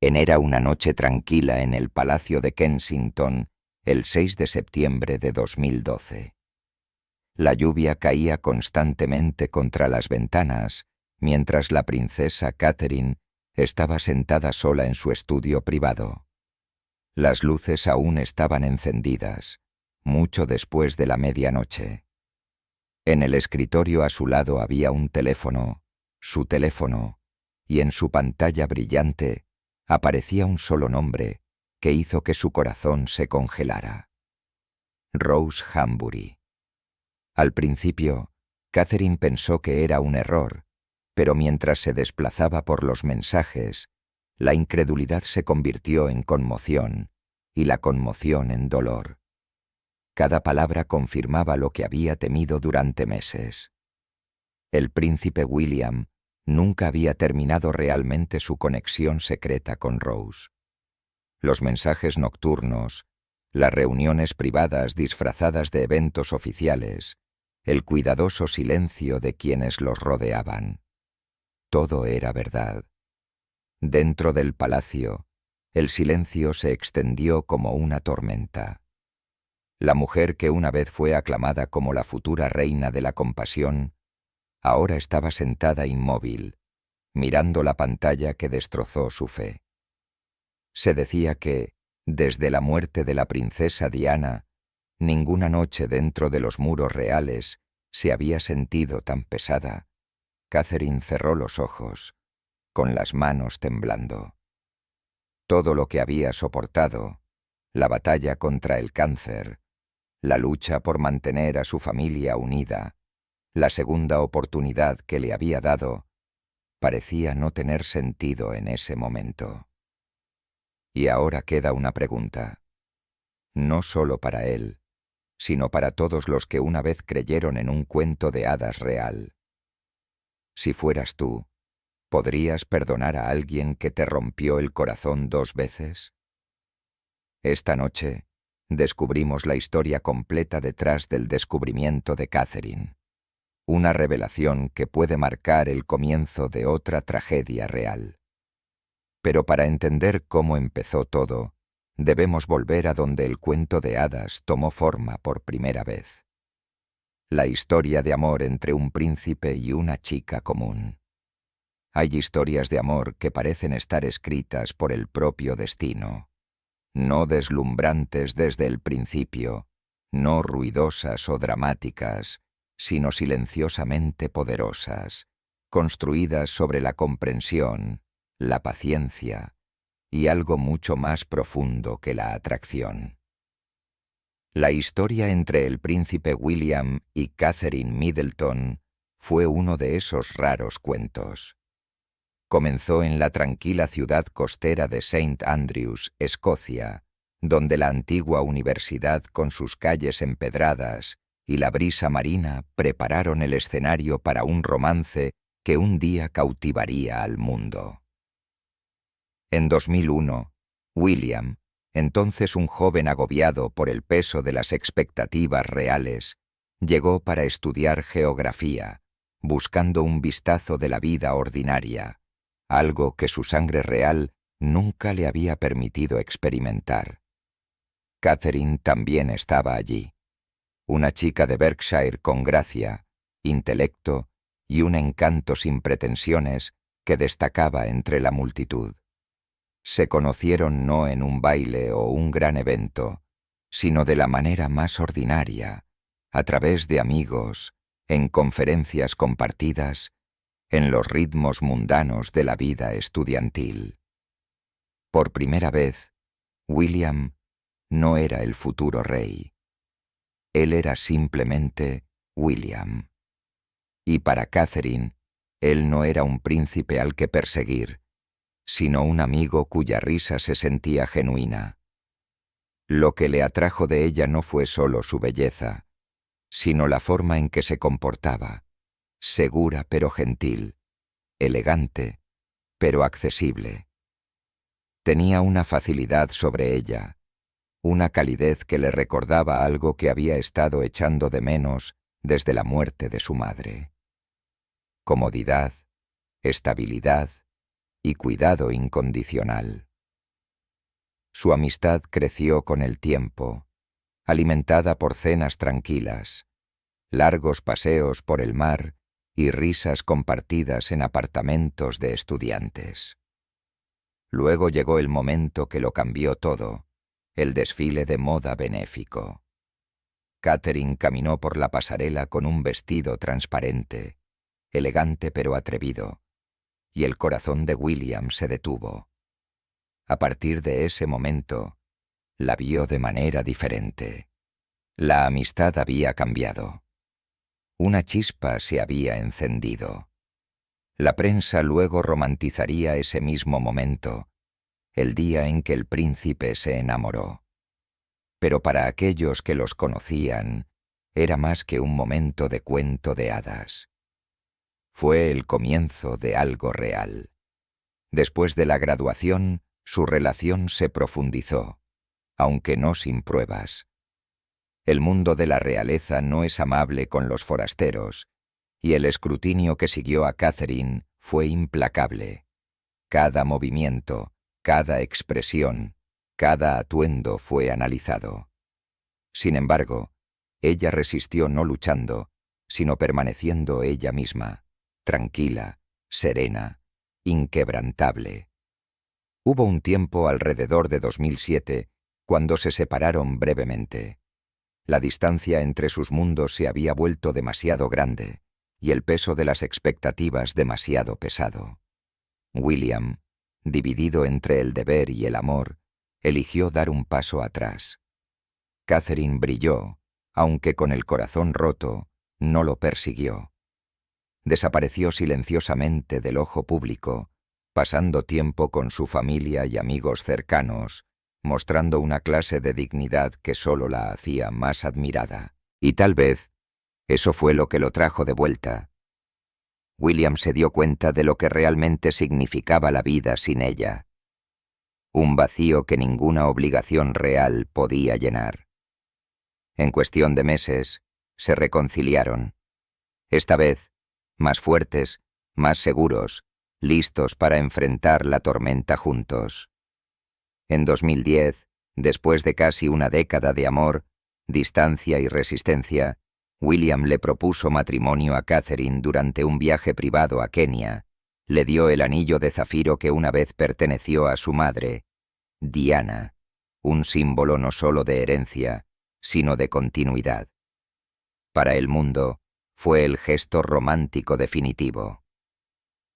Era una noche tranquila en el Palacio de Kensington el 6 de septiembre de 2012. La lluvia caía constantemente contra las ventanas, mientras la princesa Catherine estaba sentada sola en su estudio privado. Las luces aún estaban encendidas, mucho después de la medianoche. En el escritorio a su lado había un teléfono, su teléfono, y en su pantalla brillante aparecía un solo nombre que hizo que su corazón se congelara. Rose Hambury. Al principio, Catherine pensó que era un error, pero mientras se desplazaba por los mensajes, la incredulidad se convirtió en conmoción y la conmoción en dolor. Cada palabra confirmaba lo que había temido durante meses. El príncipe William nunca había terminado realmente su conexión secreta con Rose. Los mensajes nocturnos, las reuniones privadas disfrazadas de eventos oficiales, el cuidadoso silencio de quienes los rodeaban. Todo era verdad. Dentro del palacio, el silencio se extendió como una tormenta. La mujer que una vez fue aclamada como la futura reina de la compasión, ahora estaba sentada inmóvil, mirando la pantalla que destrozó su fe. Se decía que, desde la muerte de la princesa Diana, ninguna noche dentro de los muros reales se había sentido tan pesada. Catherine cerró los ojos, con las manos temblando. Todo lo que había soportado, la batalla contra el cáncer, la lucha por mantener a su familia unida, la segunda oportunidad que le había dado, parecía no tener sentido en ese momento. Y ahora queda una pregunta, no solo para él, sino para todos los que una vez creyeron en un cuento de hadas real. Si fueras tú, ¿podrías perdonar a alguien que te rompió el corazón 2 veces? Esta noche descubrimos la historia completa detrás del descubrimiento de Catherine. Una revelación que puede marcar el comienzo de otra tragedia real. Pero para entender cómo empezó todo, debemos volver a donde el cuento de hadas tomó forma por primera vez. La historia de amor entre un príncipe y una chica común. Hay historias de amor que parecen estar escritas por el propio destino, no deslumbrantes desde el principio, no ruidosas o dramáticas, sino silenciosamente poderosas, construidas sobre la comprensión, la paciencia y algo mucho más profundo que la atracción. La historia entre el príncipe William y Catherine Middleton fue uno de esos raros cuentos. Comenzó en la tranquila ciudad costera de St. Andrews, Escocia, donde la antigua universidad con sus calles empedradas y la brisa marina prepararon el escenario para un romance que un día cautivaría al mundo. En 2001, William, entonces un joven agobiado por el peso de las expectativas reales, llegó para estudiar geografía, buscando un vistazo de la vida ordinaria, algo que su sangre real nunca le había permitido experimentar. Catherine también estaba allí, una chica de Berkshire con gracia, intelecto y un encanto sin pretensiones que destacaba entre la multitud. Se conocieron no en un baile o un gran evento, sino de la manera más ordinaria, a través de amigos, en conferencias compartidas, en los ritmos mundanos de la vida estudiantil. Por primera vez, William no era el futuro rey. Él era simplemente William. Y para Catherine, él no era un príncipe al que perseguir, sino un amigo cuya risa se sentía genuina. Lo que le atrajo de ella no fue solo su belleza, sino la forma en que se comportaba, segura pero gentil, elegante pero accesible. Tenía una facilidad sobre ella, una calidez que le recordaba algo que había estado echando de menos desde la muerte de su madre. Comodidad, estabilidad y cuidado incondicional. Su amistad creció con el tiempo, alimentada por cenas tranquilas, largos paseos por el mar y risas compartidas en apartamentos de estudiantes. Luego llegó el momento que lo cambió todo, el desfile de moda benéfico. Catherine caminó por la pasarela con un vestido transparente, elegante pero atrevido, y el corazón de William se detuvo. A partir de ese momento, la vio de manera diferente. La amistad había cambiado. Una chispa se había encendido. La prensa luego romantizaría ese mismo momento, el día en que el príncipe se enamoró. Pero para aquellos que los conocían, era más que un momento de cuento de hadas. Fue el comienzo de algo real. Después de la graduación, su relación se profundizó, aunque no sin pruebas. El mundo de la realeza no es amable con los forasteros, y el escrutinio que siguió a Catherine fue implacable. Cada movimiento, cada expresión, cada atuendo fue analizado. Sin embargo, ella resistió no luchando, sino permaneciendo ella misma, tranquila, serena, inquebrantable. Hubo un tiempo alrededor de 2007 cuando se separaron brevemente. La distancia entre sus mundos se había vuelto demasiado grande y el peso de las expectativas demasiado pesado. William, dividido entre el deber y el amor, eligió dar un paso atrás. Catherine brilló, aunque con el corazón roto, no lo persiguió. Desapareció silenciosamente del ojo público, pasando tiempo con su familia y amigos cercanos, mostrando una clase de dignidad que solo la hacía más admirada. Y tal vez eso fue lo que lo trajo de vuelta. William se dio cuenta de lo que realmente significaba la vida sin ella. Un vacío que ninguna obligación real podía llenar. En cuestión de meses, se reconciliaron. Esta vez, más fuertes, más seguros, listos para enfrentar la tormenta juntos. En 2010, después de casi una década de amor, distancia y resistencia, William le propuso matrimonio a Catherine durante un viaje privado a Kenia. Le dio el anillo de zafiro que una vez perteneció a su madre, Diana, un símbolo no solo de herencia, sino de continuidad. Para el mundo, fue el gesto romántico definitivo.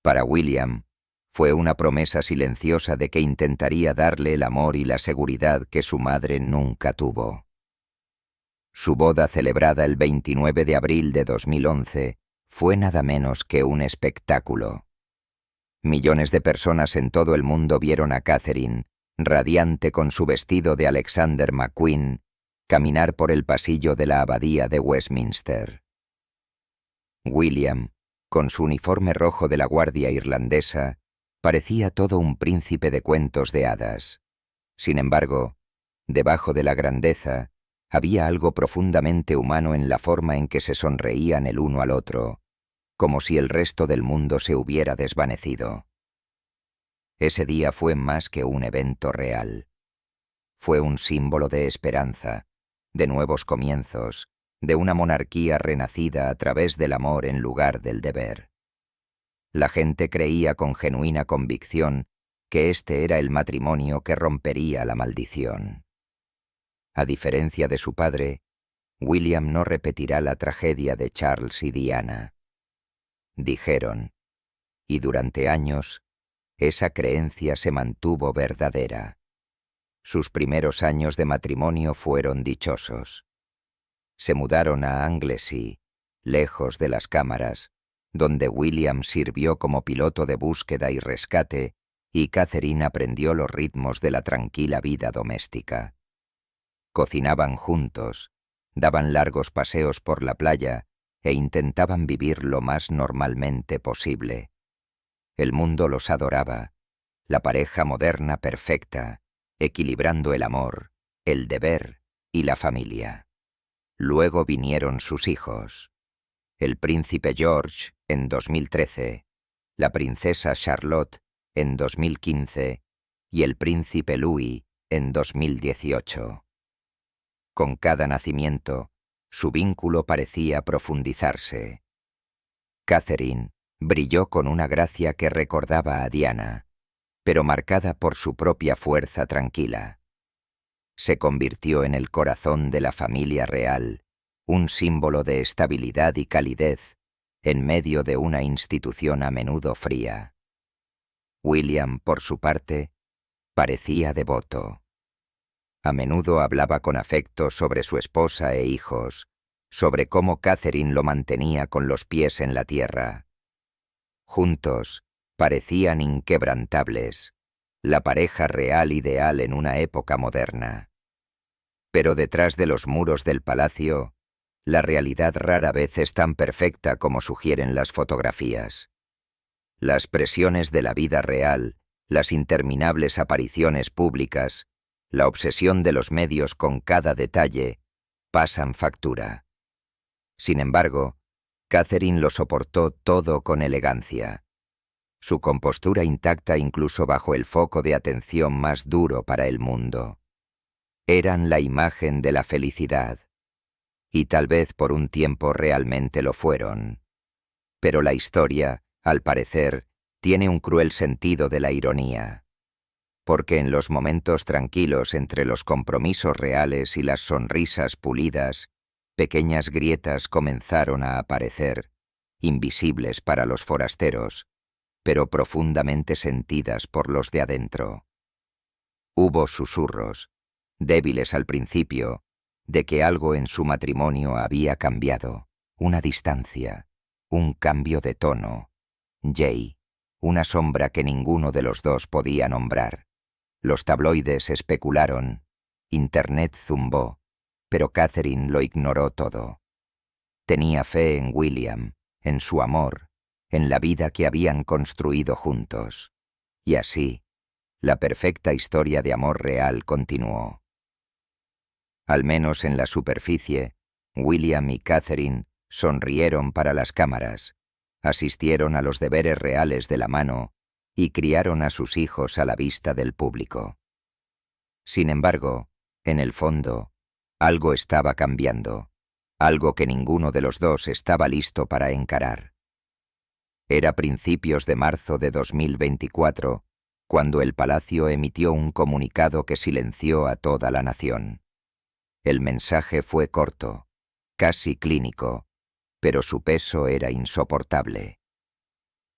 Para William, fue una promesa silenciosa de que intentaría darle el amor y la seguridad que su madre nunca tuvo. Su boda, celebrada el 29 de abril de 2011, fue nada menos que un espectáculo. Millones de personas en todo el mundo vieron a Catherine, radiante con su vestido de Alexander McQueen, caminar por el pasillo de la abadía de Westminster. William, con su uniforme rojo de la Guardia Irlandesa, parecía todo un príncipe de cuentos de hadas. Sin embargo, debajo de la grandeza, había algo profundamente humano en la forma en que se sonreían el uno al otro, como si el resto del mundo se hubiera desvanecido. Ese día fue más que un evento real. Fue un símbolo de esperanza, de nuevos comienzos, de una monarquía renacida a través del amor en lugar del deber. La gente creía con genuina convicción que este era el matrimonio que rompería la maldición. A diferencia de su padre, William no repetirá la tragedia de Charles y Diana. Dijeron, y durante años, esa creencia se mantuvo verdadera. Sus primeros años de matrimonio fueron dichosos. Se mudaron a Anglesey, lejos de las cámaras, donde William sirvió como piloto de búsqueda y rescate y Catherine aprendió los ritmos de la tranquila vida doméstica. Cocinaban juntos, daban largos paseos por la playa e intentaban vivir lo más normalmente posible. El mundo los adoraba, la pareja moderna perfecta, equilibrando el amor, el deber y la familia. Luego vinieron sus hijos. El príncipe George en 2013, la princesa Charlotte en 2015 y el príncipe Louis en 2018. Con cada nacimiento, su vínculo parecía profundizarse. Catherine brilló con una gracia que recordaba a Diana, pero marcada por su propia fuerza tranquila. Se convirtió en el corazón de la familia real, un símbolo de estabilidad y calidez en medio de una institución a menudo fría. William, por su parte, parecía devoto. A menudo hablaba con afecto sobre su esposa e hijos, sobre cómo Catherine lo mantenía con los pies en la tierra. Juntos, parecían inquebrantables, la pareja real ideal en una época moderna. Pero detrás de los muros del palacio, la realidad rara vez es tan perfecta como sugieren las fotografías. Las presiones de la vida real, las interminables apariciones públicas, la obsesión de los medios con cada detalle, pasan factura. Sin embargo, Catherine lo soportó todo con elegancia. Su compostura intacta incluso bajo el foco de atención más duro para el mundo. Eran la imagen de la felicidad. Y tal vez por un tiempo realmente lo fueron. Pero la historia, al parecer, tiene un cruel sentido de la ironía. Porque en los momentos tranquilos entre los compromisos reales y las sonrisas pulidas, pequeñas grietas comenzaron a aparecer, invisibles para los forasteros, pero profundamente sentidas por los de adentro. Hubo susurros, débiles al principio, de que algo en su matrimonio había cambiado, una distancia, un cambio de tono. Jay, una sombra que ninguno de los dos podía nombrar. Los tabloides especularon, Internet zumbó, pero Catherine lo ignoró todo. Tenía fe en William, en su amor, en la vida que habían construido juntos. Y así, la perfecta historia de amor real continuó. Al menos en la superficie, William y Catherine sonrieron para las cámaras, asistieron a los deberes reales de la mano y criaron a sus hijos a la vista del público. Sin embargo, en el fondo, algo estaba cambiando, algo que ninguno de los dos estaba listo para encarar. Era principios de marzo de 2024, cuando el palacio emitió un comunicado que silenció a toda la nación. El mensaje fue corto, casi clínico, pero su peso era insoportable.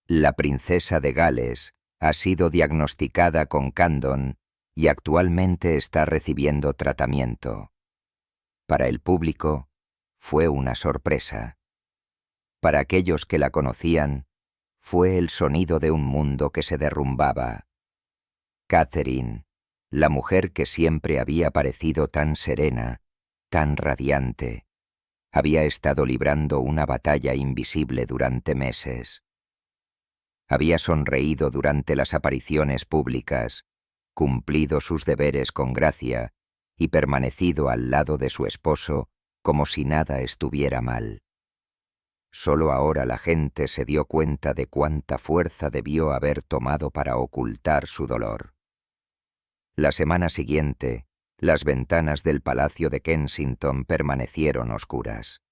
La princesa de Gales ha sido diagnosticada con Candon y actualmente está recibiendo tratamiento. Para el público, fue una sorpresa. Para aquellos que la conocían, fue el sonido de un mundo que se derrumbaba. Catherine, la mujer que siempre había parecido tan serena, tan radiante, había estado librando una batalla invisible durante meses. Había sonreído durante las apariciones públicas, cumplido sus deberes con gracia y permanecido al lado de su esposo como si nada estuviera mal. Solo ahora la gente se dio cuenta de cuánta fuerza debió haber tomado para ocultar su dolor. La semana siguiente, las ventanas del Palacio de Kensington permanecieron oscuras.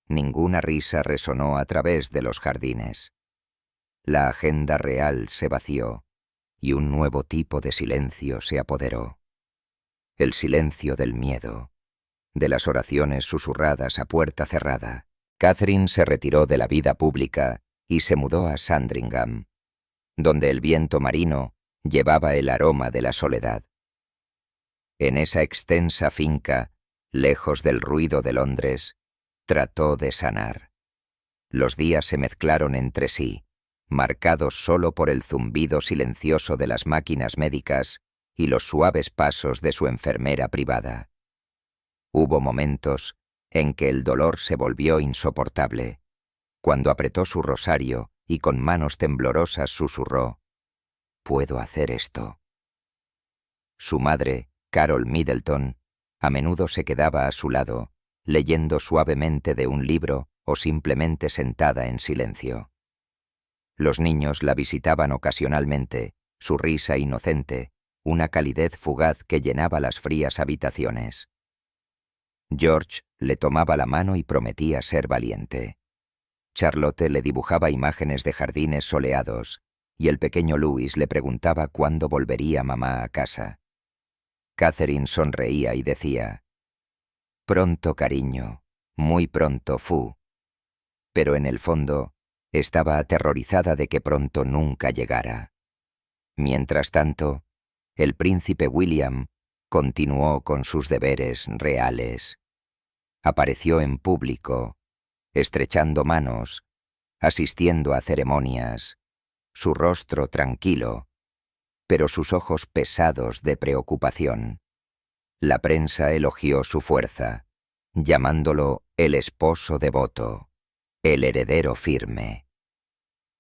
Ninguna risa resonó a través de los jardines. La agenda real se vació y un nuevo tipo de silencio se apoderó. El silencio del miedo, de las oraciones susurradas a puerta cerrada. Catherine se retiró de la vida pública y se mudó a Sandringham, donde el viento marino llevaba el aroma de la soledad. En esa extensa finca, lejos del ruido de Londres, trató de sanar. Los días se mezclaron entre sí, marcados solo por el zumbido silencioso de las máquinas médicas y los suaves pasos de su enfermera privada. Hubo momentos en que el dolor se volvió insoportable, cuando apretó su rosario y con manos temblorosas susurró: «Puedo hacer esto». Su madre, Carol Middleton, a menudo se quedaba a su lado, leyendo suavemente de un libro o simplemente sentada en silencio. Los niños la visitaban ocasionalmente, su risa inocente, una calidez fugaz que llenaba las frías habitaciones. George le tomaba la mano y prometía ser valiente. Charlotte le dibujaba imágenes de jardines soleados, y el pequeño Louis le preguntaba cuándo volvería mamá a casa. Catherine sonreía y decía: «Pronto, cariño, muy pronto, Fu». Pero en el fondo estaba aterrorizada de que pronto nunca llegara. Mientras tanto, el príncipe William continuó con sus deberes reales. Apareció en público, estrechando manos, asistiendo a ceremonias, su rostro tranquilo, pero sus ojos pesados de preocupación. La prensa elogió su fuerza, llamándolo el esposo devoto, el heredero firme.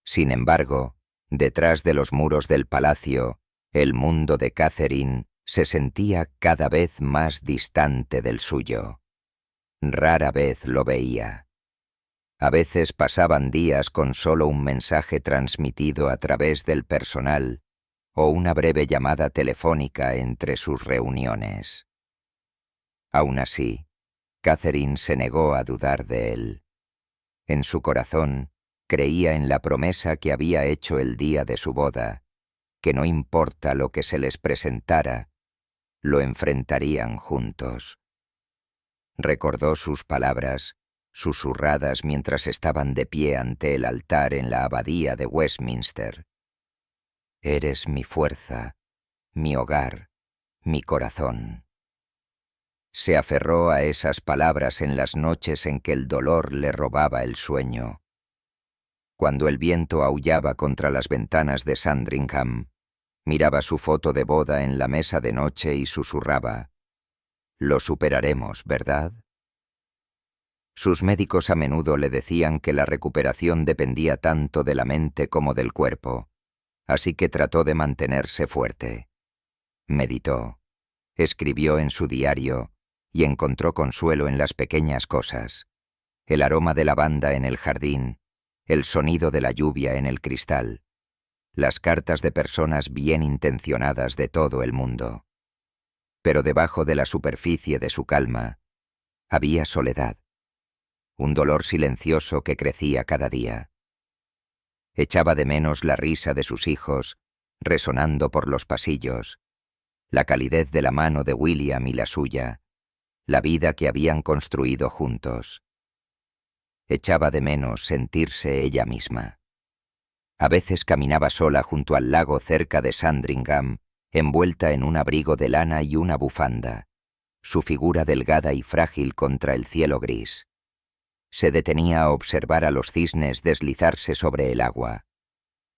Sin embargo, detrás de los muros del palacio, el mundo de Catherine se sentía cada vez más distante del suyo. Rara vez lo veía. A veces pasaban días con solo un mensaje transmitido a través del personal o una breve llamada telefónica entre sus reuniones. Aún así, Catherine se negó a dudar de él. En su corazón, creía en la promesa que había hecho el día de su boda, que no importa lo que se les presentara, lo enfrentarían juntos. Recordó sus palabras, susurradas mientras estaban de pie ante el altar en la abadía de Westminster. «Eres mi fuerza, mi hogar, mi corazón». Se aferró a esas palabras en las noches en que el dolor le robaba el sueño. Cuando el viento aullaba contra las ventanas de Sandringham, miraba su foto de boda en la mesa de noche y susurraba: «Lo superaremos, ¿verdad?». Sus médicos a menudo le decían que la recuperación dependía tanto de la mente como del cuerpo, así que trató de mantenerse fuerte. Meditó, escribió en su diario y encontró consuelo en las pequeñas cosas: el aroma de lavanda en el jardín, el sonido de la lluvia en el cristal, las cartas de personas bien intencionadas de todo el mundo. Pero debajo de la superficie de su calma había soledad, un dolor silencioso que crecía cada día. Echaba de menos la risa de sus hijos, resonando por los pasillos, la calidez de la mano de William y la suya, la vida que habían construido juntos. Echaba de menos sentirse ella misma. A veces caminaba sola junto al lago cerca de Sandringham, envuelta en un abrigo de lana y una bufanda, su figura delgada y frágil contra el cielo gris. Se detenía a observar a los cisnes deslizarse sobre el agua,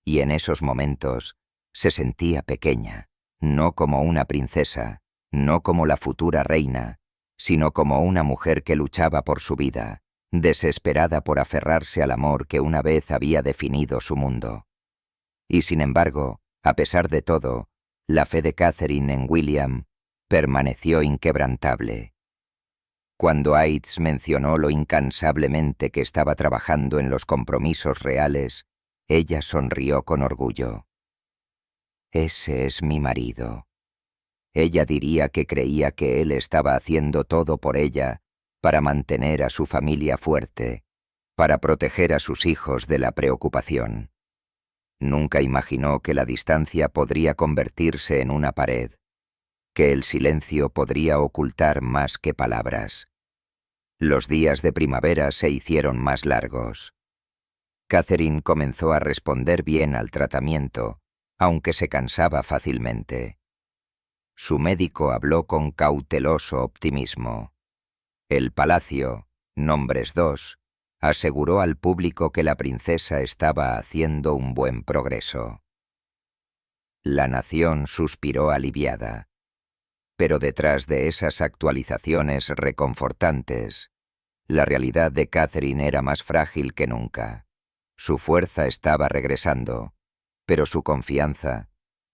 y en esos momentos se sentía pequeña, no como una princesa, no como la futura reina, sino como una mujer que luchaba por su vida, desesperada por aferrarse al amor que una vez había definido su mundo. Y sin embargo, a pesar de todo, la fe de Catherine en William permaneció inquebrantable. Cuando Aitz mencionó lo incansablemente que estaba trabajando en los compromisos reales, ella sonrió con orgullo. «Ese es mi marido». Ella diría que creía que él estaba haciendo todo por ella para mantener a su familia fuerte, para proteger a sus hijos de la preocupación. Nunca imaginó que la distancia podría convertirse en una pared, que el silencio podría ocultar más que palabras. Los días de primavera se hicieron más largos. Catherine comenzó a responder bien al tratamiento, aunque se cansaba fácilmente. Su médico habló con cauteloso optimismo. El palacio, Nombres 2, aseguró al público que la princesa estaba haciendo un buen progreso. La nación suspiró aliviada. Pero detrás de esas actualizaciones reconfortantes, la realidad de Catherine era más frágil que nunca. Su fuerza estaba regresando, pero su confianza,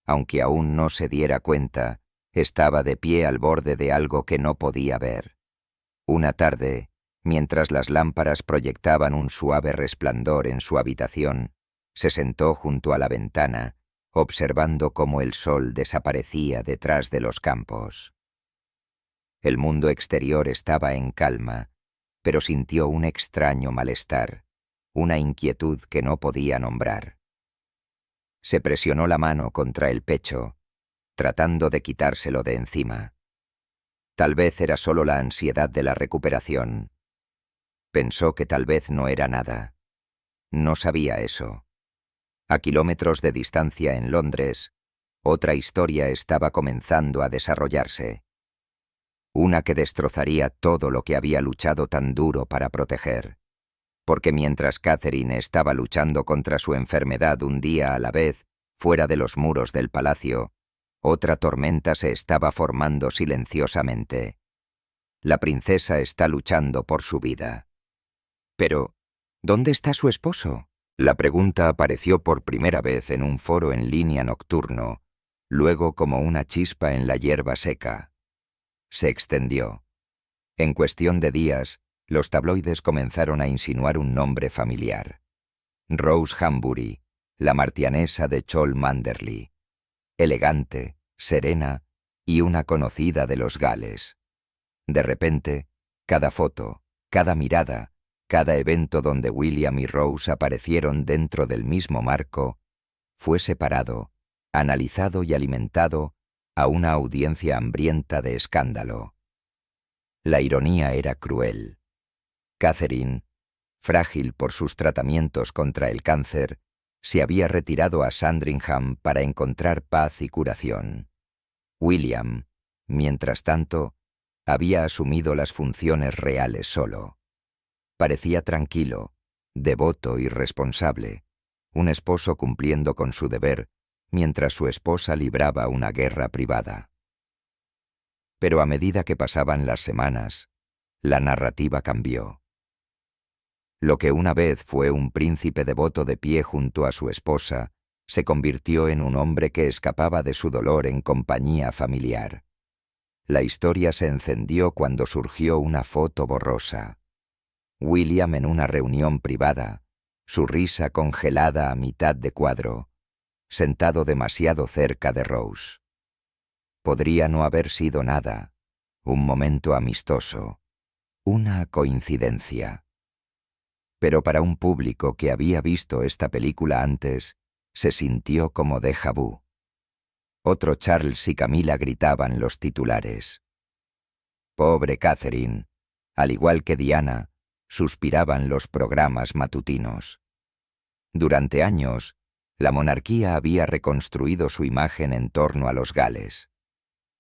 aunque aún no se diera cuenta, estaba de pie al borde de algo que no podía ver. Una tarde, mientras las lámparas proyectaban un suave resplandor en su habitación, se sentó junto a la ventana, observando cómo el sol desaparecía detrás de los campos. El mundo exterior estaba en calma, pero sintió un extraño malestar, una inquietud que no podía nombrar. Se presionó la mano contra el pecho, tratando de quitárselo de encima. Tal vez era solo la ansiedad de la recuperación. Pensó que tal vez no era nada. No sabía eso. A kilómetros de distancia en Londres, otra historia estaba comenzando a desarrollarse. Una que destrozaría todo lo que había luchado tan duro para proteger. Porque mientras Catherine estaba luchando contra su enfermedad un día a la vez, fuera de los muros del palacio, otra tormenta se estaba formando silenciosamente. La princesa está luchando por su vida. Pero, ¿dónde está su esposo? La pregunta apareció por primera vez en un foro en línea nocturno, luego como una chispa en la hierba seca. Se extendió. En cuestión de días, los tabloides comenzaron a insinuar un nombre familiar. Rose Hambury, la martianesa de Cholmondeley. Elegante, serena y una conocida de los Gales. De repente, cada foto, cada mirada, cada evento donde William y Rose aparecieron dentro del mismo marco, fue separado, analizado y alimentado a una audiencia hambrienta de escándalo. La ironía era cruel. Catherine, frágil por sus tratamientos contra el cáncer, se había retirado a Sandringham para encontrar paz y curación. William, mientras tanto, había asumido las funciones reales solo. Parecía tranquilo, devoto y responsable, un esposo cumpliendo con su deber, mientras su esposa libraba una guerra privada. Pero a medida que pasaban las semanas, la narrativa cambió. Lo que una vez fue un príncipe devoto de pie junto a su esposa, se convirtió en un hombre que escapaba de su dolor en compañía familiar. La historia se encendió cuando surgió una foto borrosa. William en una reunión privada, su risa congelada a mitad de cuadro, sentado demasiado cerca de Rose. Podría no haber sido nada, un momento amistoso, una coincidencia. Pero para un público que había visto esta película antes, se sintió como déjà vu. Otro Charles y Camila gritaban los titulares. Pobre Catherine, al igual que Diana, suspiraban los programas matutinos. Durante años, la monarquía había reconstruido su imagen en torno a los Gales.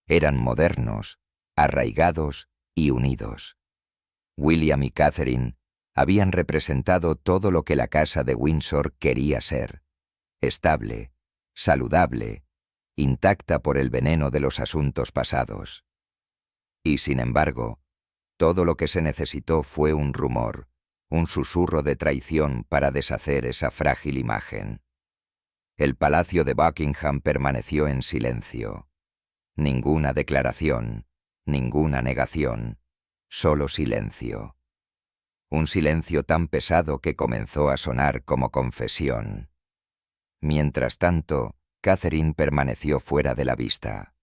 Eran modernos, arraigados y unidos. William y Catherine habían representado todo lo que la casa de Windsor quería ser: estable, saludable, intacta por el veneno de los asuntos pasados. Y sin embargo, todo lo que se necesitó fue un rumor, un susurro de traición para deshacer esa frágil imagen. El palacio de Buckingham permaneció en silencio. Ninguna declaración, ninguna negación, solo silencio. Un silencio tan pesado que comenzó a sonar como confesión. Mientras tanto, Catherine permaneció fuera de la vista.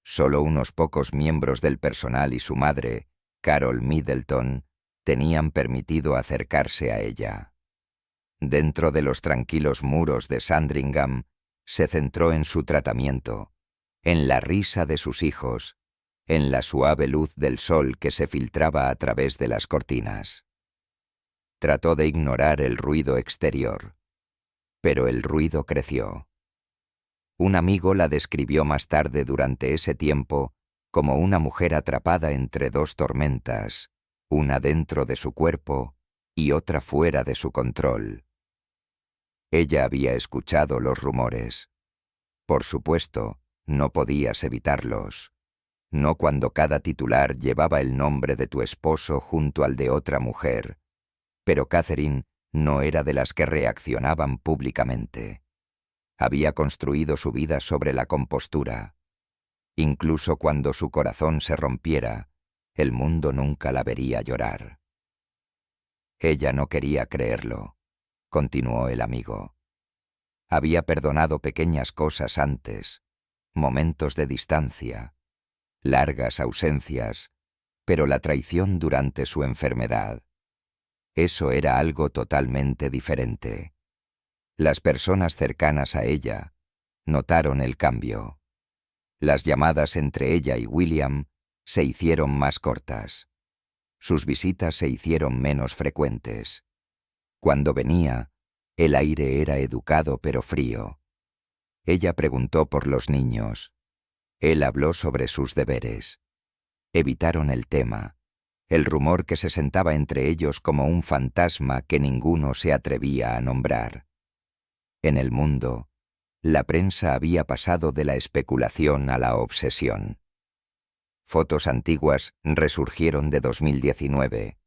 Solo unos pocos miembros del personal y su madre, Carol Middleton, tenían permitido acercarse a ella. Dentro de los tranquilos muros de Sandringham, se centró en su tratamiento, en la risa de sus hijos, en la suave luz del sol que se filtraba a través de las cortinas. Trató de ignorar el ruido exterior, pero el ruido creció. Un amigo la describió más tarde durante ese tiempo como una mujer atrapada entre dos tormentas, una dentro de su cuerpo y otra fuera de su control. Ella había escuchado los rumores. Por supuesto, no podías evitarlos. No cuando cada titular llevaba el nombre de tu esposo junto al de otra mujer. Pero Catherine no era de las que reaccionaban públicamente. Había construido su vida sobre la compostura. Incluso cuando su corazón se rompiera, el mundo nunca la vería llorar. Ella no quería creerlo, continuó el amigo. Había perdonado pequeñas cosas antes, momentos de distancia, largas ausencias, pero la traición durante su enfermedad. Eso era algo totalmente diferente. Las personas cercanas a ella notaron el cambio. Las llamadas entre ella y William se hicieron más cortas. Sus visitas se hicieron menos frecuentes. Cuando venía, el aire era educado pero frío. Ella preguntó por los niños. Él habló sobre sus deberes. Evitaron el tema, el rumor que se sentaba entre ellos como un fantasma que ninguno se atrevía a nombrar. En el mundo, la prensa había pasado de la especulación a la obsesión. Fotos antiguas resurgieron de 2019,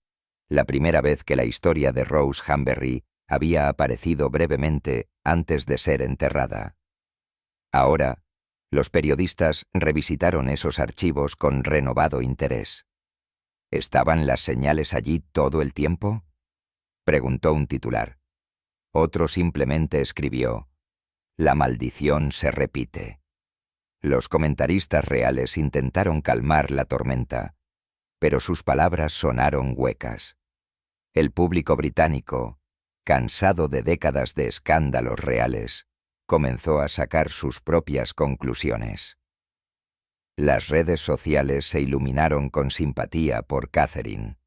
la primera vez que la historia de Rose Hamberry había aparecido brevemente antes de ser enterrada. Ahora, los periodistas revisitaron esos archivos con renovado interés. ¿Estaban las señales allí todo el tiempo?, preguntó un titular. Otro simplemente escribió: «La maldición se repite». Los comentaristas reales intentaron calmar la tormenta, pero sus palabras sonaron huecas. El público británico, cansado de décadas de escándalos reales, comenzó a sacar sus propias conclusiones. Las redes sociales se iluminaron con simpatía por Catherine.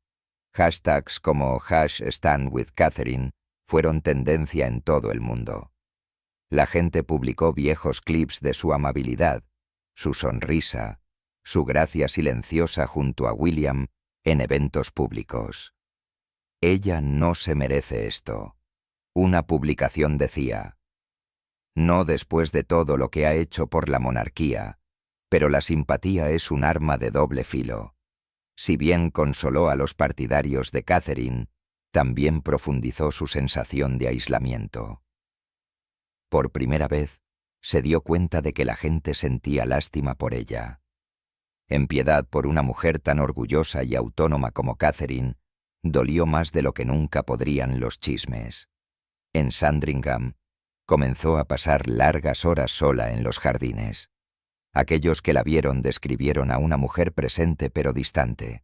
Hashtags como #StandWithCatherine fueron tendencia en todo el mundo. La gente publicó viejos clips de su amabilidad, su sonrisa, su gracia silenciosa junto a William en eventos públicos. «Ella no se merece esto», una publicación decía. No después de todo lo que ha hecho por la monarquía, pero la simpatía es un arma de doble filo. Si bien consoló a los partidarios de Catherine, también profundizó su sensación de aislamiento. Por primera vez, se dio cuenta de que la gente sentía lástima por ella. En piedad por una mujer tan orgullosa y autónoma como Catherine, dolió más de lo que nunca podrían los chismes. En Sandringham, comenzó a pasar largas horas sola en los jardines. Aquellos que la vieron describieron a una mujer presente pero distante.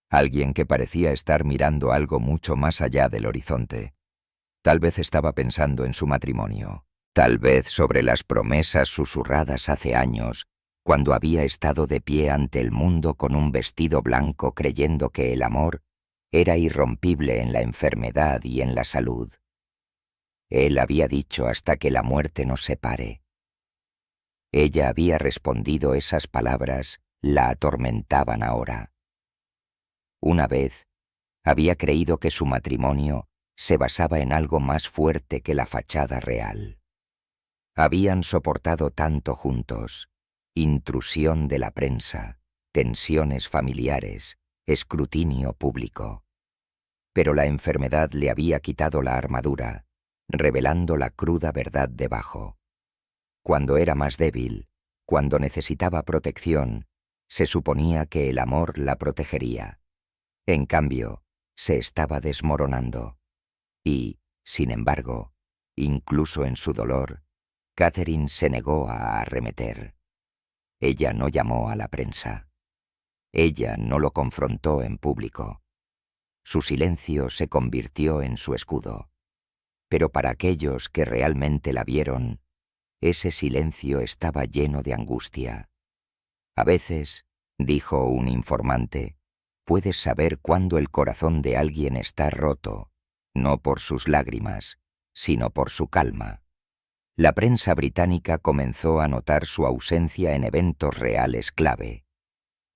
Alguien que parecía estar mirando algo mucho más allá del horizonte. Tal vez estaba pensando en su matrimonio. Tal vez sobre las promesas susurradas hace años, cuando había estado de pie ante el mundo con un vestido blanco creyendo que el amor era irrompible en la enfermedad y en la salud. Él había dicho hasta que la muerte nos separe. Ella había respondido esas palabras, la atormentaban ahora. Una vez, había creído que su matrimonio se basaba en algo más fuerte que la fachada real. Habían soportado tanto juntos, intrusión de la prensa, tensiones familiares, escrutinio público. Pero la enfermedad le había quitado la armadura, revelando la cruda verdad debajo. Cuando era más débil, cuando necesitaba protección, se suponía que el amor la protegería. En cambio, se estaba desmoronando. Y, sin embargo, incluso en su dolor, Catherine se negó a arremeter. Ella no llamó a la prensa. Ella no lo confrontó en público. Su silencio se convirtió en su escudo. Pero para aquellos que realmente la vieron, ese silencio estaba lleno de angustia. A veces, dijo un informante, puedes saber cuándo el corazón de alguien está roto, no por sus lágrimas, sino por su calma. La prensa británica comenzó a notar su ausencia en eventos reales clave.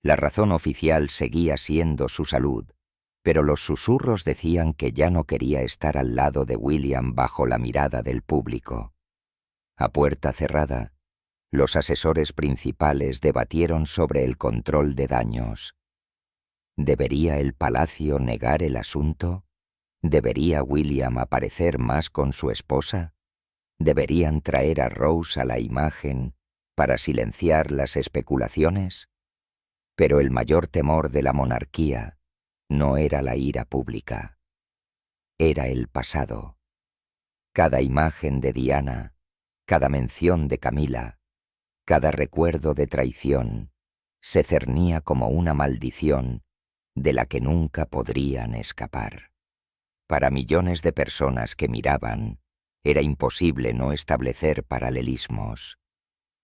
La razón oficial seguía siendo su salud, pero los susurros decían que ya no quería estar al lado de William bajo la mirada del público. A puerta cerrada, los asesores principales debatieron sobre el control de daños. ¿Debería el palacio negar el asunto? ¿Debería William aparecer más con su esposa? ¿Deberían traer a Rose a la imagen para silenciar las especulaciones? Pero el mayor temor de la monarquía no era la ira pública. Era el pasado. Cada imagen de Diana, cada mención de Camila, cada recuerdo de traición, se cernía como una maldición de la que nunca podrían escapar. Para millones de personas que miraban, era imposible no establecer paralelismos.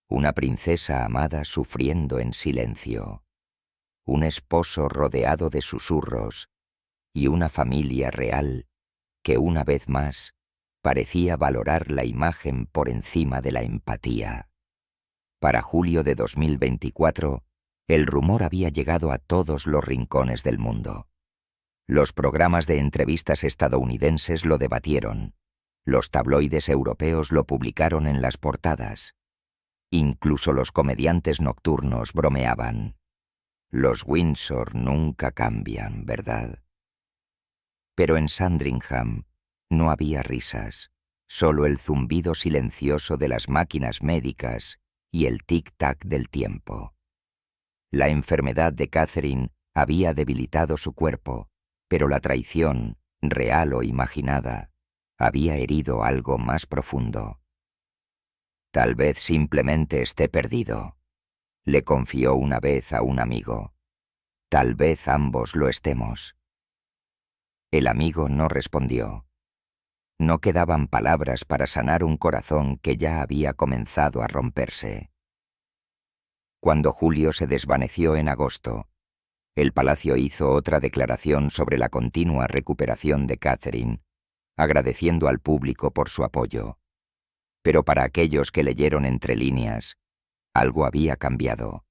Una princesa amada sufriendo en silencio, un esposo rodeado de susurros y una familia real que una vez más parecía valorar la imagen por encima de la empatía. Para julio de 2024, el rumor había llegado a todos los rincones del mundo. Los programas de entrevistas estadounidenses lo debatieron, los tabloides europeos lo publicaron en las portadas. Incluso los comediantes nocturnos bromeaban. Los Windsor nunca cambian, ¿verdad? Pero en Sandringham no había risas, solo el zumbido silencioso de las máquinas médicas y el tic-tac del tiempo. La enfermedad de Catherine había debilitado su cuerpo, pero la traición, real o imaginada, había herido algo más profundo. «Tal vez simplemente esté perdido», le confió una vez a un amigo. «Tal vez ambos lo estemos». El amigo no respondió. No quedaban palabras para sanar un corazón que ya había comenzado a romperse. Cuando Julio se desvaneció en agosto, el palacio hizo otra declaración sobre la continua recuperación de Catherine, agradeciendo al público por su apoyo. Pero para aquellos que leyeron entre líneas, algo había cambiado.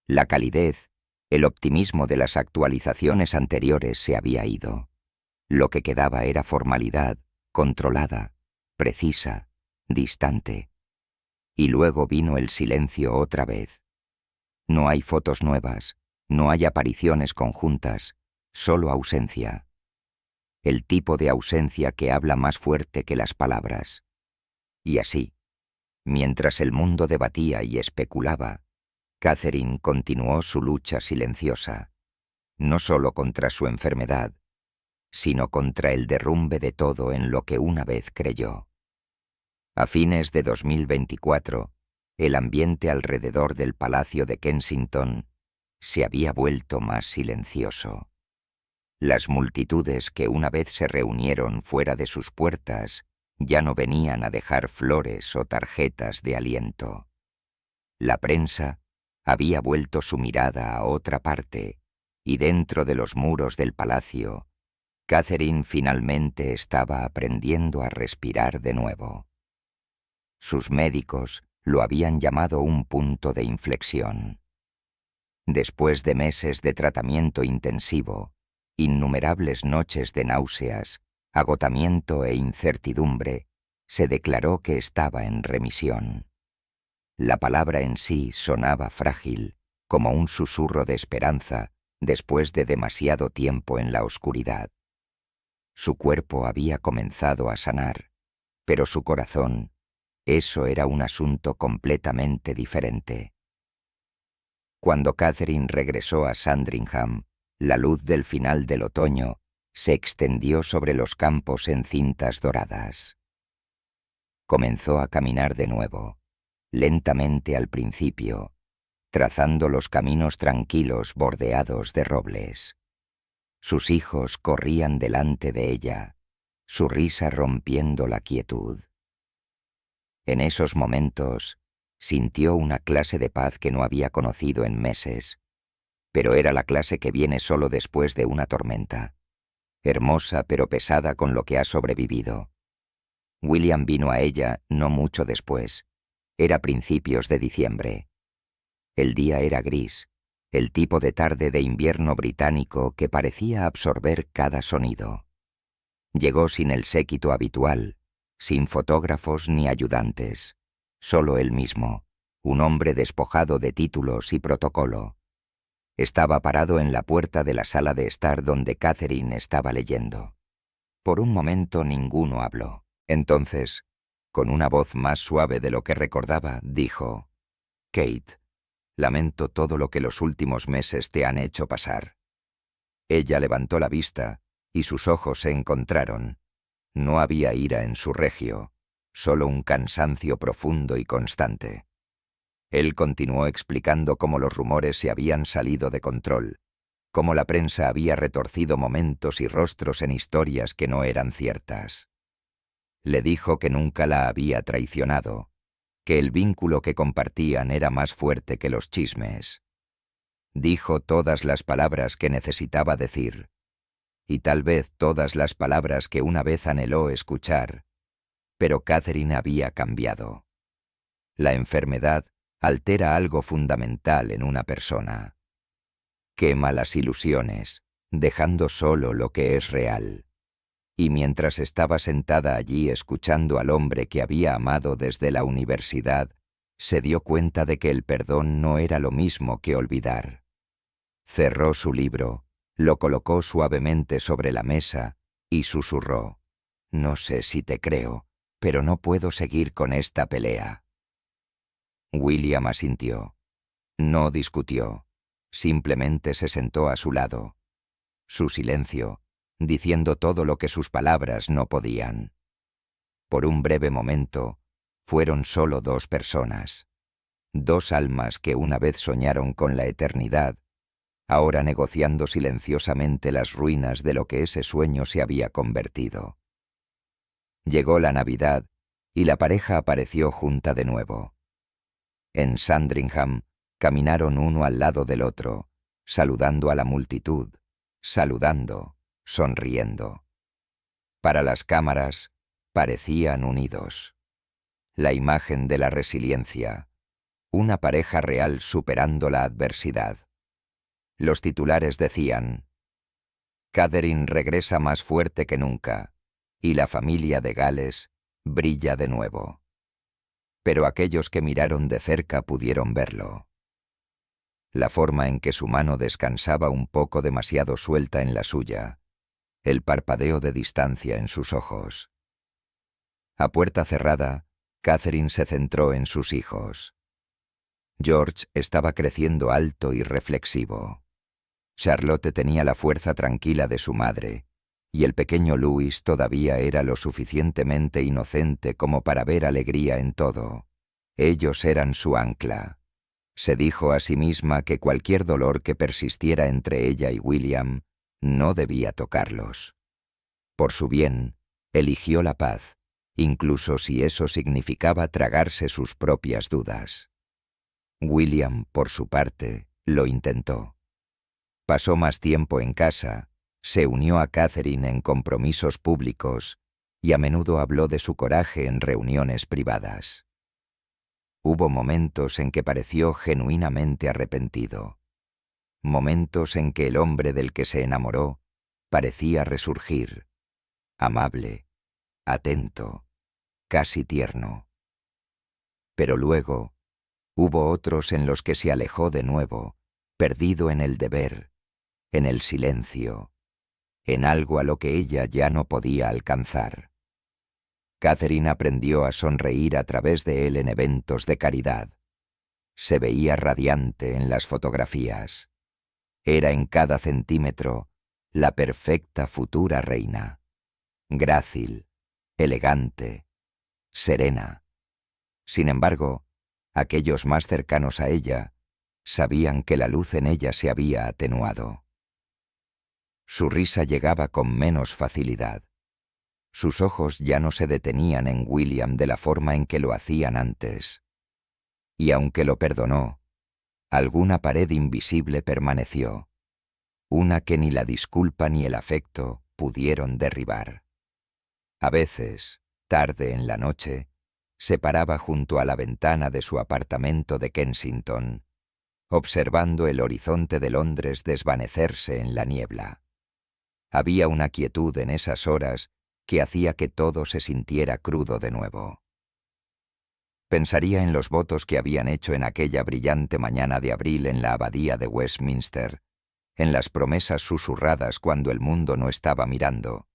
La calidez, el optimismo de las actualizaciones anteriores se había ido. Lo que quedaba era formalidad, controlada, precisa, distante. Y luego vino el silencio otra vez. No hay fotos nuevas, no hay apariciones conjuntas, solo ausencia. El tipo de ausencia que habla más fuerte que las palabras. Y así, mientras el mundo debatía y especulaba, Catherine continuó su lucha silenciosa, no solo contra su enfermedad, sino contra el derrumbe de todo en lo que una vez creyó. A fines de 2024, el ambiente alrededor del Palacio de Kensington se había vuelto más silencioso. Las multitudes que una vez se reunieron fuera de sus puertas ya no venían a dejar flores o tarjetas de aliento. La prensa había vuelto su mirada a otra parte, y dentro de los muros del palacio, Catherine finalmente estaba aprendiendo a respirar de nuevo. Sus médicos lo habían llamado un punto de inflexión. Después de meses de tratamiento intensivo, innumerables noches de náuseas, agotamiento e incertidumbre, se declaró que estaba en remisión. La palabra en sí sonaba frágil, como un susurro de esperanza después de demasiado tiempo en la oscuridad. Su cuerpo había comenzado a sanar, pero su corazón, eso era un asunto completamente diferente. Cuando Catherine regresó a Sandringham, la luz del final del otoño se extendió sobre los campos en cintas doradas. Comenzó a caminar de nuevo, lentamente al principio, trazando los caminos tranquilos bordeados de robles. Sus hijos corrían delante de ella, su risa rompiendo la quietud. En esos momentos sintió una clase de paz que no había conocido en meses, pero era la clase que viene solo después de una tormenta, hermosa pero pesada con lo que ha sobrevivido. William vino a ella no mucho después, era principios de diciembre. El día era gris, el tipo de tarde de invierno británico que parecía absorber cada sonido. Llegó sin el séquito habitual, sin fotógrafos ni ayudantes, solo él mismo, un hombre despojado de títulos y protocolo. Estaba parado en la puerta de la sala de estar donde Catherine estaba leyendo. Por un momento ninguno habló. Entonces, con una voz más suave de lo que recordaba, dijo: «Kate, lamento todo lo que los últimos meses te han hecho pasar». Ella levantó la vista y sus ojos se encontraron. No había ira en su regio, solo un cansancio profundo y constante. Él continuó explicando cómo los rumores se habían salido de control, cómo la prensa había retorcido momentos y rostros en historias que no eran ciertas. Le dijo que nunca la había traicionado, que el vínculo que compartían era más fuerte que los chismes. Dijo todas las palabras que necesitaba decir, y tal vez todas las palabras que una vez anheló escuchar, pero Catherine había cambiado. La enfermedad altera algo fundamental en una persona. Quema las ilusiones, dejando solo lo que es real. Y mientras estaba sentada allí escuchando al hombre que había amado desde la universidad, se dio cuenta de que el perdón no era lo mismo que olvidar. Cerró su libro, lo colocó suavemente sobre la mesa y susurró: «No sé si te creo, pero no puedo seguir con esta pelea». William asintió. No discutió, simplemente se sentó a su lado. Su silencio, diciendo todo lo que sus palabras no podían. Por un breve momento, fueron solo dos personas. Dos almas que una vez soñaron con la eternidad, ahora negociando silenciosamente las ruinas de lo que ese sueño se había convertido. Llegó la Navidad y la pareja apareció junta de nuevo. En Sandringham caminaron uno al lado del otro, saludando a la multitud, saludando, sonriendo. Para las cámaras, parecían unidos. La imagen de la resiliencia, una pareja real superando la adversidad. Los titulares decían: «Catherine regresa más fuerte que nunca, y la familia de Gales brilla de nuevo». Pero aquellos que miraron de cerca pudieron verlo. La forma en que su mano descansaba un poco demasiado suelta en la suya, el parpadeo de distancia en sus ojos. A puerta cerrada, Catherine se centró en sus hijos. George estaba creciendo alto y reflexivo. Charlotte tenía la fuerza tranquila de su madre, y el pequeño Louis todavía era lo suficientemente inocente como para ver alegría en todo. Ellos eran su ancla. Se dijo a sí misma que cualquier dolor que persistiera entre ella y William no debía tocarlos. Por su bien, eligió la paz, incluso si eso significaba tragarse sus propias dudas. William, por su parte, lo intentó. Pasó más tiempo en casa, se unió a Catherine en compromisos públicos y a menudo habló de su coraje en reuniones privadas. Hubo momentos en que pareció genuinamente arrepentido. Momentos en que el hombre del que se enamoró parecía resurgir, amable, atento, casi tierno. Pero luego hubo otros en los que se alejó de nuevo, perdido en el deber, en el silencio, en algo a lo que ella ya no podía alcanzar. Catherine aprendió a sonreír a través de él en eventos de caridad. Se veía radiante en las fotografías. Era en cada centímetro la perfecta futura reina. Grácil, elegante, serena. Sin embargo, aquellos más cercanos a ella sabían que la luz en ella se había atenuado. Su risa llegaba con menos facilidad. Sus ojos ya no se detenían en William de la forma en que lo hacían antes. Y aunque lo perdonó, alguna pared invisible permaneció, una que ni la disculpa ni el afecto pudieron derribar. A veces, tarde en la noche, se paraba junto a la ventana de su apartamento de Kensington, observando el horizonte de Londres desvanecerse en la niebla. Había una quietud en esas horas que hacía que todo se sintiera crudo de nuevo. Pensaría en los votos que habían hecho en aquella brillante mañana de abril en la abadía de Westminster, en las promesas susurradas cuando el mundo no estaba mirando,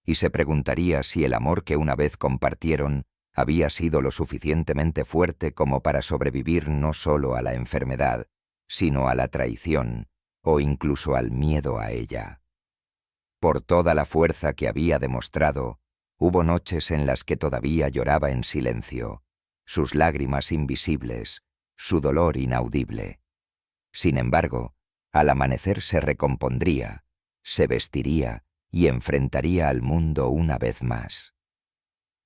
y se preguntaría si el amor que una vez compartieron había sido lo suficientemente fuerte como para sobrevivir no solo a la enfermedad, sino a la traición o incluso al miedo a ella. Por toda la fuerza que había demostrado, Hubo noches en las que todavía lloraba en silencio, sus lágrimas invisibles, su dolor inaudible. Sin embargo, al amanecer se recompondría, se vestiría y enfrentaría al mundo una vez más.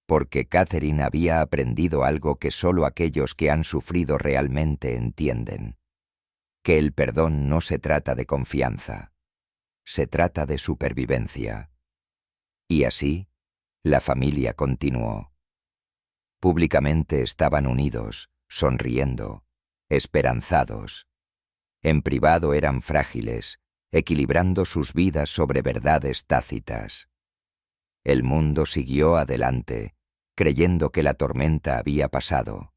Porque Catherine había aprendido algo que solo aquellos que han sufrido realmente entienden: que el perdón no se trata de confianza, se trata de supervivencia. Y así, la familia continuó. Públicamente estaban unidos, sonriendo, esperanzados. En privado eran frágiles, equilibrando sus vidas sobre verdades tácitas. El mundo siguió adelante, creyendo que la tormenta había pasado.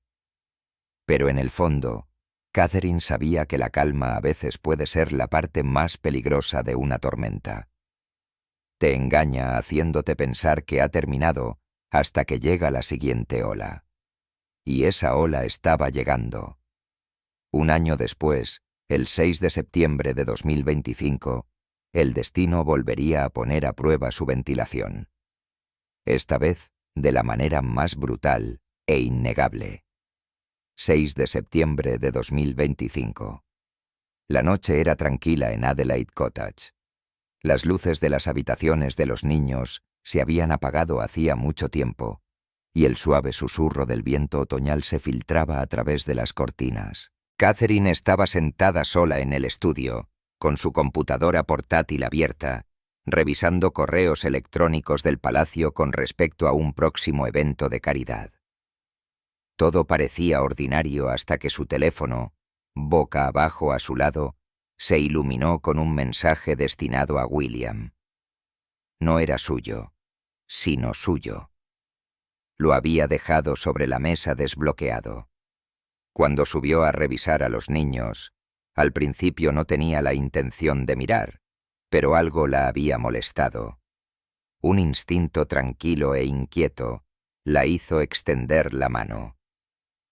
Pero en el fondo, Catherine sabía que la calma a veces puede ser la parte más peligrosa de una tormenta. Te engaña haciéndote pensar que ha terminado hasta que llega la siguiente ola. Y esa ola estaba llegando. Un año después, el 6 de septiembre de 2025, el destino volvería a poner a prueba su ventilación. Esta vez, de la manera más brutal e innegable. 6 de septiembre de 2025. La noche era tranquila en Adelaide Cottage. Las luces de las habitaciones de los niños se habían apagado hacía mucho tiempo, y el suave susurro del viento otoñal se filtraba a través de las cortinas. Catherine estaba sentada sola en el estudio, con su computadora portátil abierta, revisando correos electrónicos del palacio con respecto a un próximo evento de caridad. Todo parecía ordinario hasta que su teléfono, boca abajo a su lado, se iluminó con un mensaje destinado a William. No era suyo, sino suyo. Lo había dejado sobre la mesa desbloqueado. Cuando subió a revisar a los niños, al principio no tenía la intención de mirar, pero algo la había molestado. Un instinto tranquilo e inquieto la hizo extender la mano.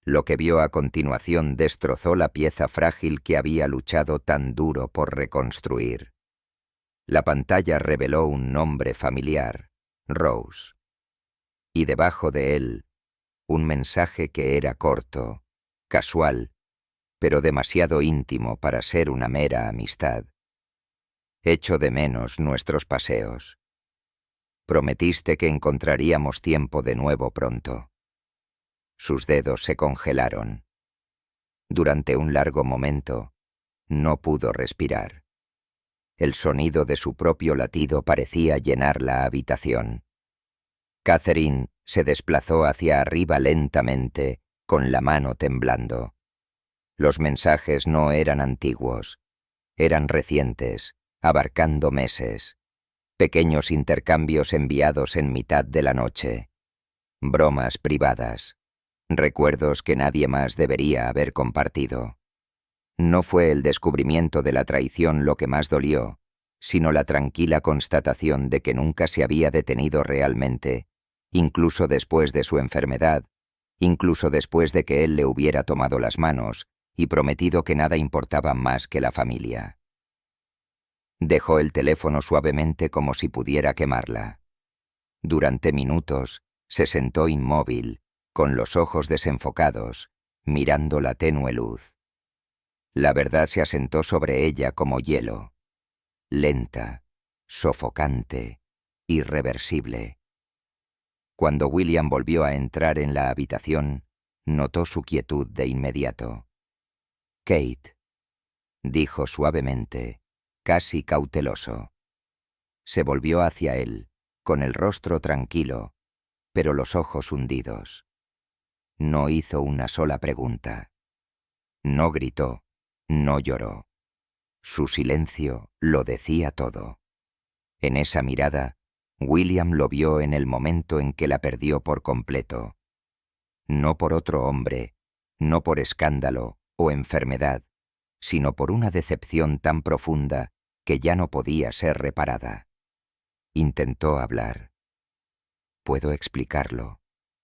Lo que vio a continuación destrozó la pieza frágil que había luchado tan duro por reconstruir. La pantalla reveló un nombre familiar, Rose. Y debajo de él, un mensaje que era corto, casual, pero demasiado íntimo para ser una mera amistad. Echo de menos nuestros paseos. Prometiste que encontraríamos tiempo de nuevo pronto. Sus dedos se congelaron. Durante un largo momento, no pudo respirar. El sonido de su propio latido parecía llenar la habitación. Catherine se desplazó hacia arriba lentamente, con la mano temblando. Los mensajes no eran antiguos, eran recientes, abarcando meses. Pequeños intercambios enviados en mitad de la noche. Bromas privadas. Recuerdos que nadie más debería haber compartido. No fue el descubrimiento de la traición lo que más dolió, sino la tranquila constatación de que nunca se había detenido realmente, incluso después de su enfermedad, incluso después de que él le hubiera tomado las manos y prometido que nada importaba más que la familia. Dejó el teléfono suavemente como si pudiera quemarla. Durante minutos se sentó inmóvil, con los ojos desenfocados, mirando la tenue luz. La verdad se asentó sobre ella como hielo, lenta, sofocante, irreversible. Cuando William volvió a entrar en la habitación, notó su quietud de inmediato. «Kate», dijo suavemente, casi cauteloso. Se volvió hacia él, con el rostro tranquilo, pero los ojos hundidos. No hizo una sola pregunta. No gritó, no lloró. Su silencio lo decía todo. En esa mirada, William lo vio en el momento en que la perdió por completo. No por otro hombre, no por escándalo o enfermedad, sino por una decepción tan profunda que ya no podía ser reparada. Intentó hablar. «Puedo explicarlo»,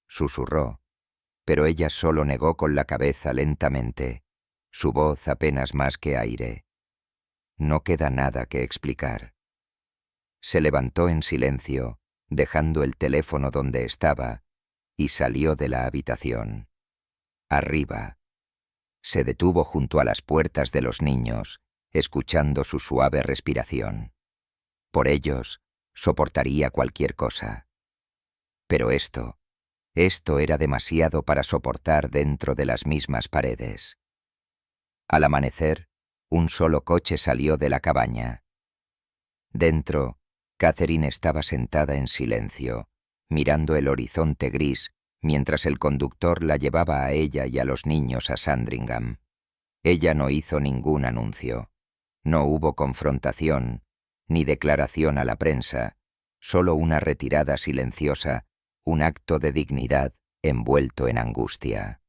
susurró, pero ella solo negó con la cabeza lentamente, su voz apenas más que aire. «No queda nada que explicar». Se levantó en silencio dejando el teléfono donde estaba, y salió de la habitación. Arriba. Se detuvo junto a las puertas de los niños, escuchando su suave respiración. Por ellos, soportaría cualquier cosa. Pero esto era demasiado para soportar dentro de las mismas paredes. Al amanecer, un solo coche salió de la cabaña. Dentro, Catherine estaba sentada en silencio, mirando el horizonte gris, mientras el conductor la llevaba a ella y a los niños a Sandringham. Ella no hizo ningún anuncio. No hubo confrontación, ni declaración a la prensa, solo una retirada silenciosa, un acto de dignidad envuelto en angustia.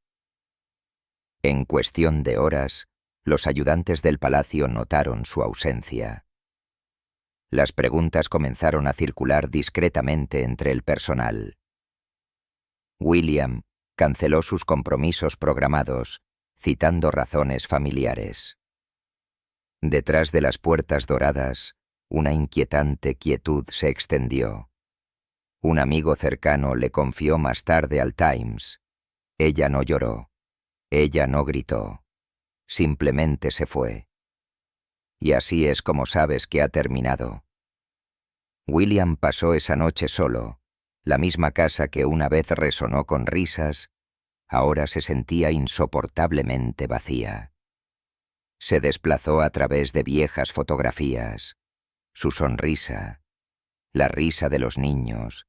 En cuestión de horas, los ayudantes del palacio notaron su ausencia. Las preguntas comenzaron a circular discretamente entre el personal. William canceló sus compromisos programados, citando razones familiares. Detrás de las puertas doradas, una inquietante quietud se extendió. Un amigo cercano le confió más tarde al Times. Ella no lloró. Ella no gritó. Simplemente se fue. Y así es como sabes que ha terminado. William pasó esa noche solo. La misma casa que una vez resonó con risas, ahora se sentía insoportablemente vacía. Se desplazó a través de viejas fotografías. Su sonrisa, la risa de los niños,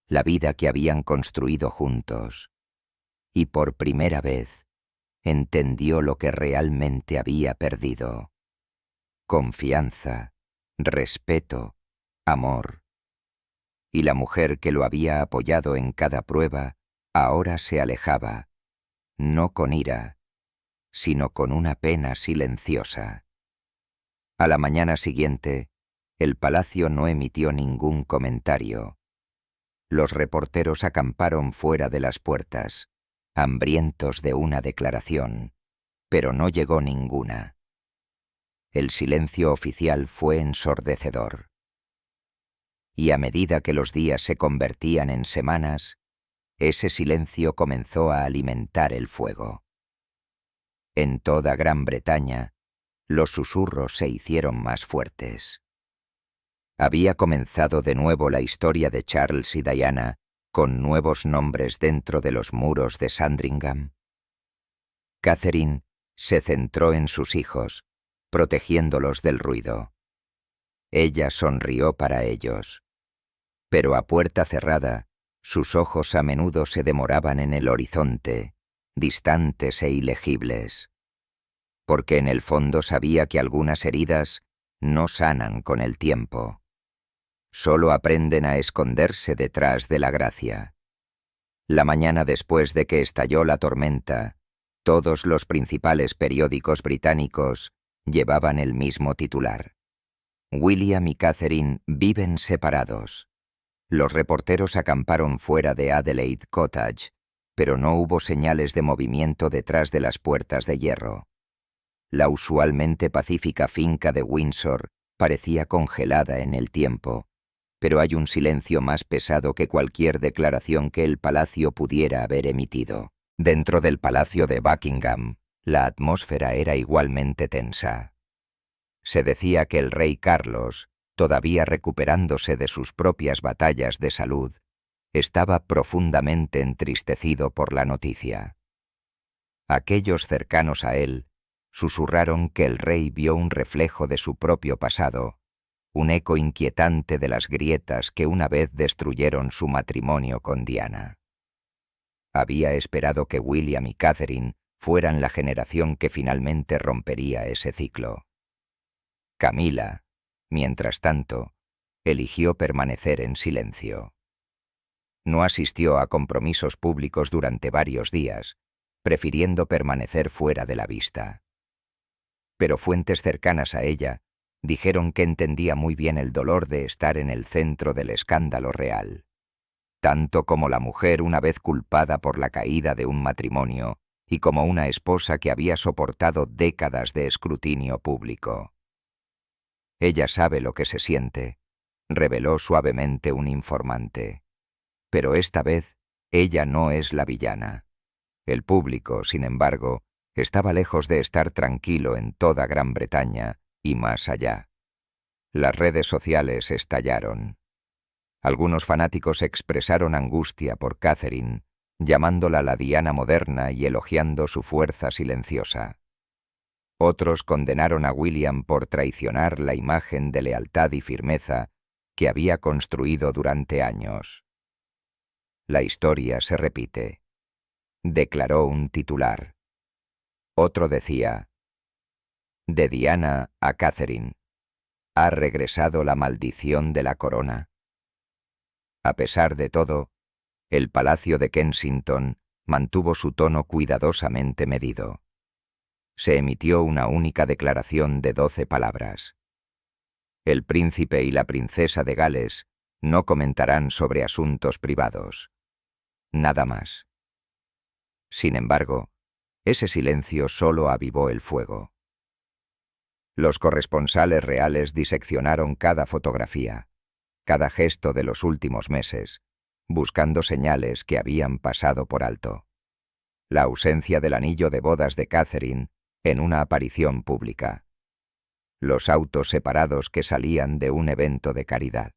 la vida que habían construido juntos. Y por primera vez entendió lo que realmente había perdido. Confianza, respeto, amor. Y la mujer que lo había apoyado en cada prueba ahora se alejaba, no con ira, sino con una pena silenciosa. A la mañana siguiente, el palacio no emitió ningún comentario. Los reporteros acamparon fuera de las puertas, hambrientos de una declaración, pero no llegó ninguna. El silencio oficial fue ensordecedor. Y a medida que los días se convertían en semanas, ese silencio comenzó a alimentar el fuego. En toda Gran Bretaña, los susurros se hicieron más fuertes. Había comenzado de nuevo la historia de Charles y Diana, con nuevos nombres dentro de los muros de Sandringham. Catherine se centró en sus hijos, protegiéndolos del ruido. Ella sonrió para ellos. Pero a puerta cerrada, sus ojos a menudo se demoraban en el horizonte, distantes e ilegibles. Porque en el fondo sabía que algunas heridas no sanan con el tiempo. Solo aprenden a esconderse detrás de la gracia. La mañana después de que estalló la tormenta, todos los principales periódicos británicos llevaban el mismo titular. William y Catherine viven separados. Los reporteros acamparon fuera de Adelaide Cottage, pero no hubo señales de movimiento detrás de las puertas de hierro. La usualmente pacífica finca de Windsor parecía congelada en el tiempo, pero hay un silencio más pesado que cualquier declaración que el palacio pudiera haber emitido. Dentro del palacio de Buckingham, la atmósfera era igualmente tensa. Se decía que el rey Carlos, todavía recuperándose de sus propias batallas de salud, estaba profundamente entristecido por la noticia. Aquellos cercanos a él susurraron que el rey vio un reflejo de su propio pasado, un eco inquietante de las grietas que una vez destruyeron su matrimonio con Diana. Había esperado que William y Catherine fueran la generación que finalmente rompería ese ciclo. Camila, mientras tanto, eligió permanecer en silencio. No asistió a compromisos públicos durante varios días, prefiriendo permanecer fuera de la vista. Pero fuentes cercanas a ella dijeron que entendía muy bien el dolor de estar en el centro del escándalo real, tanto como la mujer una vez culpada por la caída de un matrimonio y como una esposa que había soportado décadas de escrutinio público. Ella sabe lo que se siente, reveló suavemente un informante. Pero esta vez, ella no es la villana. El público, sin embargo, estaba lejos de estar tranquilo en toda Gran Bretaña y más allá. Las redes sociales estallaron. Algunos fanáticos expresaron angustia por Catherine, llamándola la Diana moderna y elogiando su fuerza silenciosa. Otros condenaron a William por traicionar la imagen de lealtad y firmeza que había construido durante años. La historia se repite, declaró un titular. Otro decía: de Diana a Catherine, ¿ha regresado la maldición de la corona? A pesar de todo, el Palacio de Kensington mantuvo su tono cuidadosamente medido. Se emitió una única declaración de 12 palabras. El príncipe y la princesa de Gales no comentarán sobre asuntos privados. Nada más. Sin embargo, ese silencio solo avivó el fuego. Los corresponsales reales diseccionaron cada fotografía, cada gesto de los últimos meses, buscando señales que habían pasado por alto. La ausencia del anillo de bodas de Catherine en una aparición pública. Los autos separados que salían de un evento de caridad.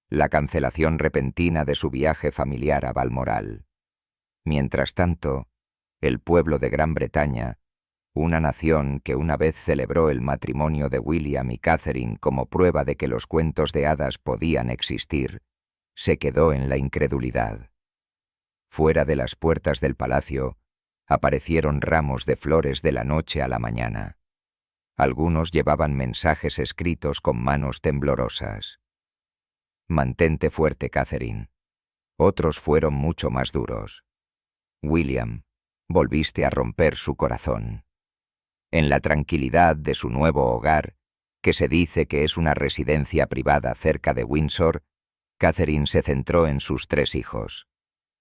La cancelación repentina de su viaje familiar a Balmoral. Mientras tanto, el pueblo de Gran Bretaña, una nación que una vez celebró el matrimonio de William y Catherine como prueba de que los cuentos de hadas podían existir, se quedó en la incredulidad. Fuera de las puertas del palacio, aparecieron ramos de flores de la noche a la mañana. Algunos llevaban mensajes escritos con manos temblorosas. Mantente fuerte, Catherine. Otros fueron mucho más duros. William, volviste a romper su corazón. En la tranquilidad de su nuevo hogar, que se dice que es una residencia privada cerca de Windsor, Catherine se centró en sus 3 hijos.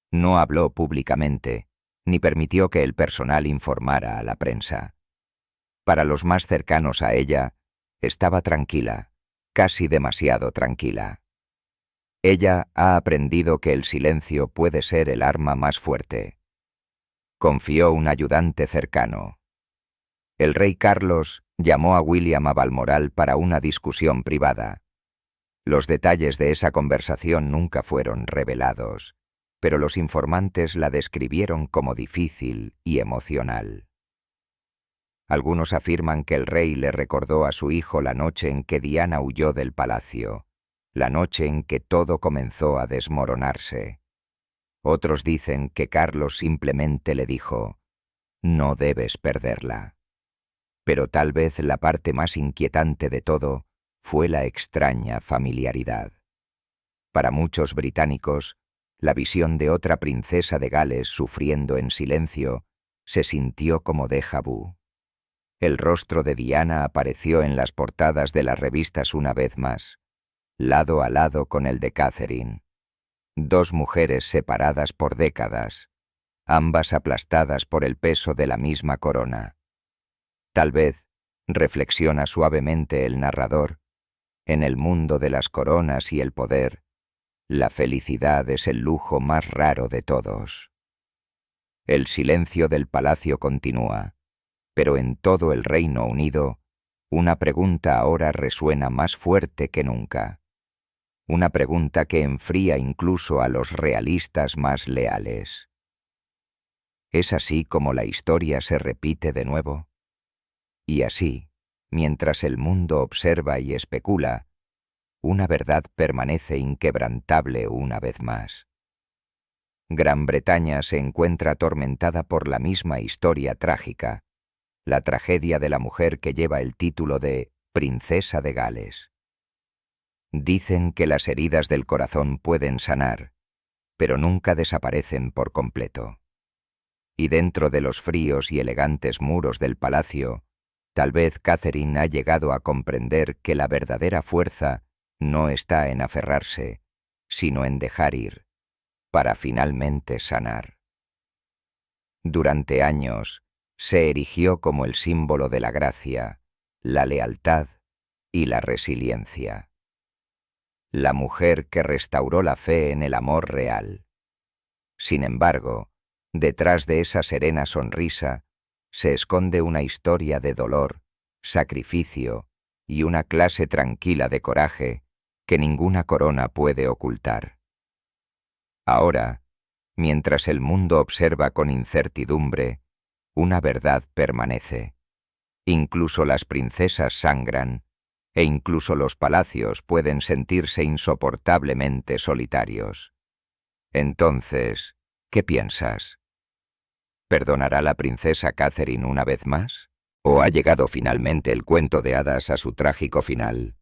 No habló públicamente, ni permitió que el personal informara a la prensa. Para los más cercanos a ella, estaba tranquila, casi demasiado tranquila. Ella ha aprendido que el silencio puede ser el arma más fuerte. Confió un ayudante cercano. El rey Carlos llamó a William a Balmoral para una discusión privada. Los detalles de esa conversación nunca fueron revelados, pero los informantes la describieron como difícil y emocional. Algunos afirman que el rey le recordó a su hijo la noche en que Diana huyó del palacio, la noche en que todo comenzó a desmoronarse. Otros dicen que Carlos simplemente le dijo: no debes perderla. Pero tal vez la parte más inquietante de todo fue la extraña familiaridad. Para muchos británicos, la visión de otra princesa de Gales sufriendo en silencio se sintió como déjà vu. El rostro de Diana apareció en las portadas de las revistas una vez más, lado a lado con el de Catherine. 2 mujeres separadas por décadas, ambas aplastadas por el peso de la misma corona. Tal vez, reflexiona suavemente el narrador, en el mundo de las coronas y el poder, la felicidad es el lujo más raro de todos. El silencio del palacio continúa, pero en todo el Reino Unido, una pregunta ahora resuena más fuerte que nunca. Una pregunta que enfría incluso a los realistas más leales. ¿Es así como la historia se repite de nuevo? Y así, mientras el mundo observa y especula, una verdad permanece inquebrantable una vez más. Gran Bretaña se encuentra atormentada por la misma historia trágica, la tragedia de la mujer que lleva el título de Princesa de Gales. Dicen que las heridas del corazón pueden sanar, pero nunca desaparecen por completo. Y dentro de los fríos y elegantes muros del palacio, tal vez Catherine ha llegado a comprender que la verdadera fuerza no está en aferrarse, sino en dejar ir, para finalmente sanar. Durante años, se erigió como el símbolo de la gracia, la lealtad y la resiliencia. la mujer que restauró la fe en el amor real. Sin embargo, detrás de esa serena sonrisa se esconde una historia de dolor, sacrificio y una clase tranquila de coraje que ninguna corona puede ocultar. Ahora, mientras el mundo observa con incertidumbre, una verdad permanece. Incluso las princesas sangran, e incluso los palacios pueden sentirse insoportablemente solitarios. Entonces, ¿qué piensas? ¿Perdonará la princesa Catherine una vez más? ¿O ha llegado finalmente el cuento de hadas a su trágico final?